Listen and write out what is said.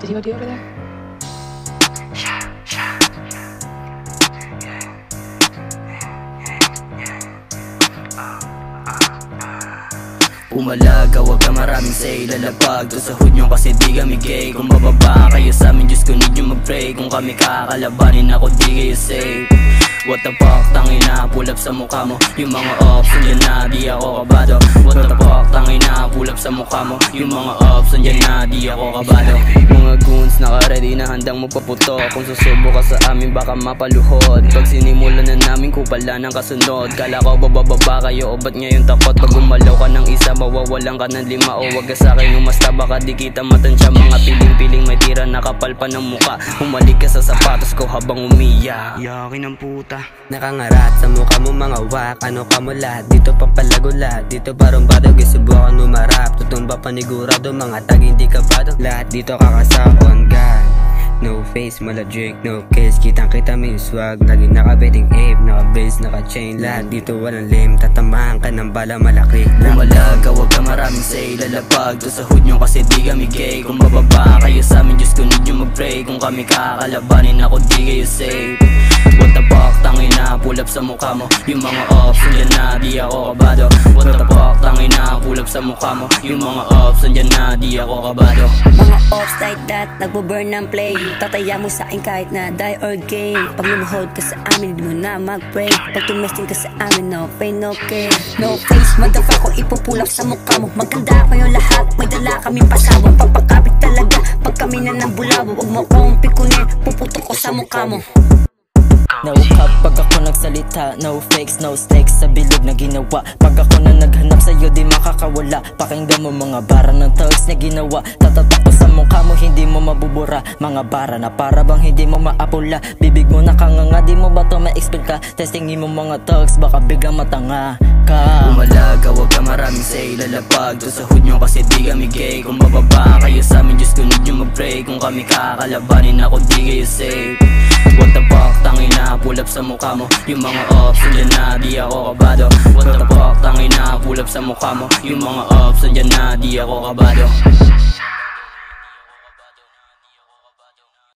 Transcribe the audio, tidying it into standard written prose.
COD over there? Umalaga, wag ka maraming say. Lalapag to sa hood nyo kasi di kami gay. Kung bababa kayo sa amin, Diyos ko need nyo mag-pray. Kung kami kakalabanin ako, di kayo safe. What the fuck, tangina, pull up sa mukha mo. Yung mga ops, andyan na, di ako kabado. What the fuck, tangina, pull up sa mukha mo. Yung mga ops, andyan na, di ako kabado. Mga goons, naka-ready na handang magpaputo. Kung susubo ka sa amin, baka mapaluhod. Pag sinimulan na namin, kupala ng kasunod. Kala ko bababa kayo, o ba't ngayon takot? Pag gumalaw ka ng isa, mawawalan ka ng lima. O wag ka sa'kin umasta, baka di kita matansya. Mga piling-piling may tira, nakapal pa ng muka. Humalik ka sa sapatos ko habang umiyak. Yakin ang puta. Nakangarat sa mukha mo mga wak. Ano ka mo lahat, dito papalago lahat. Dito parang badog, isubukan umarap. Tutumba panigurado, mga tag hindi ka bado. Lahat dito kakasa on God. No face, mala drink, no case. Kitang kita may swag, laging naka-betting ape, naka-base, naka-chain. Lahat dito walang lame, tatamahan ka ng bala malaki. Umalaga, wag ka maraming say. Lalapag to sa hood nyo kasi di kami gay. Kung bababa kayo sa amin, Diyos ko need nyo mag-pray. Kung kami kakalabanin ako, di kayo safe. What the fuck, tangina, pull up sa mukha mo. Yung mga ops, andyan na, di ako kabado. What the fuck, tangina, pull up sa mukha mo. Yung mga ops, andyan na, di ako kabado. Mga ops like that, nagbo-burn ng play. Tataya mo sa akin kahit na die or gain. Pag lumuhod ka sa amin, di mo na mag-pray. Pag tumesting ka sa amin, no pain, no gain. No face, motherfucker, ipupulak sa mukha mo. Maganda kayo lahat, may dala kaming pasabong. Papakapit talaga, pag kami na ng bulawo. Huwag mo akong pikunin, puputok ko sa mukha mo. No cap pag ako nagsalita, no fakes, no stakes sa bilog na ginawa. Pag ako na naghanap sa'yo di makakawala. Pakinggan mo mga bara ng thugs na ginawa. Tatatak ko sa mukha mo, hindi mo mabubura. Mga bara na para bang hindi mo maapula. Bibig mo nakanganga, di mo ba to ma-explain ka? Testingin mo mga thugs, baka biglang matanga ka. Umalaga, wag ka maraming say. Lalapag to sa hood nyo kasi di kami gay. Kung bababa kayo sa amin, Diyos ko need nyo mag-pray. Kung kami kakalabanin ako, di kayo safe. What the fuck, tangina, pull up sa mukha mo. Yung mga ops, andyan na, di ako kabado. What the fuck, tangina, pull up sa mukha mo. Yung mga ops, andyan na, di ako kabado.